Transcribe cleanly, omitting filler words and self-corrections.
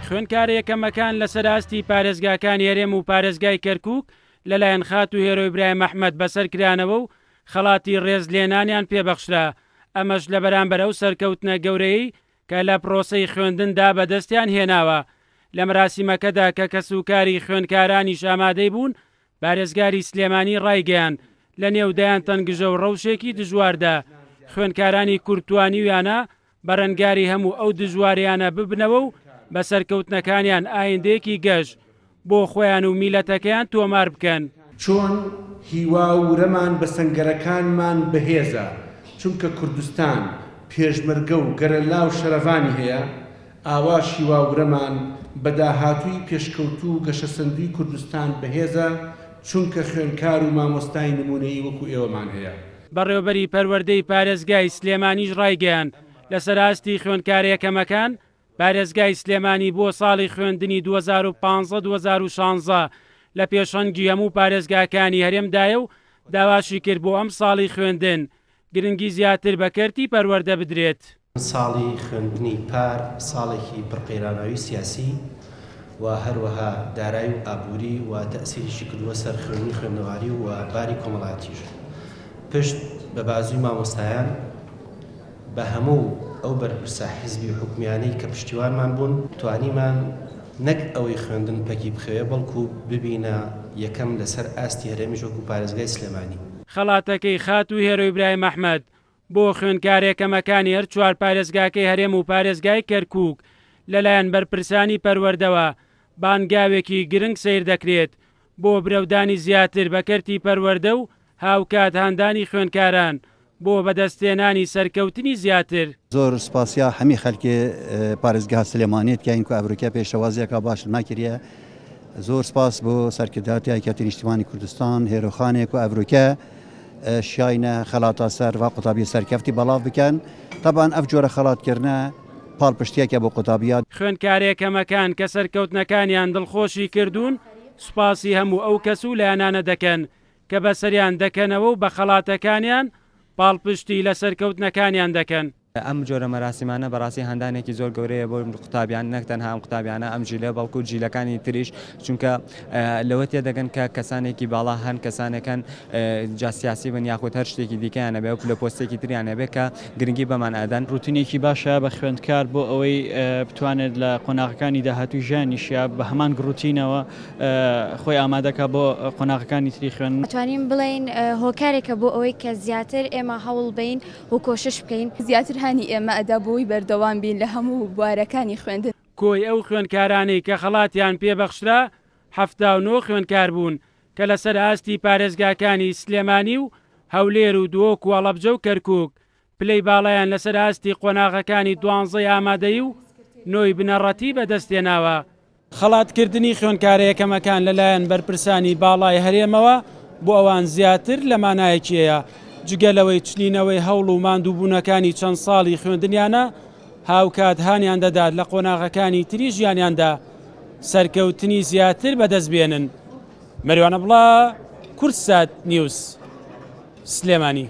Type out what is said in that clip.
خوێنکارە یەکەمەکان لە سەراستی پارێزگاکانی هەرێم و پارێزگای کەرکووک لەلایەن خات و هێرۆ ئیبراهیم ئەحمەد بەسەرکرانەوە و خەڵاتی ڕێزلێنانیان پێبەخشرا. ئەمەش لە بەرامبەر ئەو سەرکەوتنە گەورەی کە لە پرۆسەی خوێندندا بەدەستیان هێناوە. لە مراسیمەکەدا کە کەسوکاری خوێنکارانیش ئامادەی بوون، پارێزگاری سلێمانی ڕایگەیان لە نێودایان تەنگژە و ڕەوشێکی دژواردا خوێنکارانی کورتوانیویانە بەرەنگاری هەموو ئەو دژواریانە ببنەوە و بە سەرکەوتنەکانیان ئایندەیەکی گەشت بۆ خۆیان و میلەتەکەیان تۆمار بکەن. چۆن هیواورەمان بە سەنگەرەکانمان بەهێزە، چونکە کوردستان پێشمەرگە و گەرەلاو شەرەفانی هەیە، ئاواش هیواورەمان بە داهاتووی پێشکەوتوو و گەشەسەندوی کوردستان بەهێزە، چونکە خوێنکار و مامۆستای نمونەیی وەکو ئێوەمان هەیە. بەڕێوەبەری پەروەردەی پارێزگای سلێمانیش ڕایگەیان لە سەراستی خوێنکارە یەکەمەکان پارێزگای سلێمانی بۆ ساڵی خوێندنی 2015-2016 لە پێشەنگی هەموو پارێزگاکانی هەرێمدایە و داواشی کرد بۆ ئەم ساڵی خوێندن گرنگی زیاتر بە کەرتی پەروەردە بدرێت. ساڵی خوێندنی پار ساڵێکی پڕقەیرانەوەی سیاسی و هەروەها دارایی و ئابووری و تەسیریشی کردووە سەر خوێندنی خوێندنەواری و باری کۆمەڵایەتیش. پشت بە بازووی مامۆستایان بە هەموو ئەو بەرپرسە حیزبی و حکومیانەی کە پشتیوانمان بوون، توانیمان نەک ئەوەی خوێندن پەکی بخەوێ بەڵکو ببینە یەکەم لەسەر ئاستی هەرێمیش وەکو پارێزگای سلێمانی. خەڵاتەکەی خات و هێرۆ ئیبراهیم ئەحمەد بۆ خوێنکارێکەمەکانی هەر چوار پارێزگاکەی هەرێم و پارێزگای کەرکووک لەلایەن بەرپرسانی پەروەردەوە بانگاوێکی گرنگ سیر دەکرێت بۆ برەودانی زیاتر بە کەرتی پەروەردە و هاوکات هاندانی خوێنکاران بۆ بەدەستێنانی سەرکەوتنی زیاتر. زۆر سپاسیا هەمی خەلکی پارێزگا سلێمانیت کە اینکو ئەڤروکیا پێشەوازیەکە باش ناکردە. زۆر سپاس بۆ سەرکردهاتی هەیکەتی نیشتیمانی کوردستان هێرۆخانێک و ئەڤروکیا شاینە خەڵاتە سەر و قوتابی سەرکەفتی بەڵاو بکەن. طبعاً ئەف جۆرە خەڵاتکردنە پاڵپشتیەکە بۆ قوتابیات. خوێنکارێکەمەکان کە سەرکەوتنەکانیان دڵخۆشی کردوون سوپاسی هەموو ئەو کەس و لایەنانە دەکەن کە بەسەریان دەکەنەوە و بە خەڵاتەکانیان پاڵپشتی لە سەرکەوتنەکانیان دەکەن. ئەم جۆرە مەراسیمانە بەڕاستی هەندانێکی زۆر گەورەیە بۆ قوتابیان، نەک تەنها ئەم قوتابیانە ئەم جیلە بەڵکو جیلەکانی تریش، چونکە لەوە تێدەگەن کە کەسانێکی باڵا هەن کەسانەکەن جاسیاسی بن یاخود هەر شتێکی دیکەیانە بێ و لە پۆستێکی تریانە بێ کە گرنگی بەمان ئەدەن. ڕوتینێکی باشە بە خوێندکار بۆ ئەوەی بتوانێت لە قۆناغەکانی داهاتووی ژیانیشە بە هەمان گروتینەوە خۆی ئامادەکە بۆ قۆناغەکانی تری خوێن. توانین بڵێن هۆکارێکە بۆ ئەوەی کە زیاتر ئێمە هەوڵ بین و کۆشش بکەین زیاتر هەنی ئێمە ئەدا بۆی بەردەوام بین لە هەموو بوارەکانی خوێندن. کۆی ئەو خوێنکارانەی کە خەڵاتیان پێبەخشرا 79 خوێنکار بوون کە لەسەر ئاستی پارێزگاکانی سلێمانی و هەولێر و دووەک و ئەڵەبجە و کەرکووک پلەی باڵایان لەسەر ئاستی قۆناغەکانی 12 ئامادەی و 9 بنەڕەتی بەدەستێناوە. خەڵاتکردنی خوێنکارە یەکەمەکان لەلایەن بەرپرسانی باڵای هەرێمەوە بۆ ئەوان زیاتر لە مانایەکیەیە جگەلەوەی چلینەوەی هەوڵ و ماندووبوونەکانی چەند ساڵی خوێندنیانە هاوکات هانیان دەدات لە قۆناغەکانی تری ژیانیاندا سەرکەوتنی زیاتر بەدەستبێنن. مەریوانە بڵا، کورتسات نیوز، سلێمانی.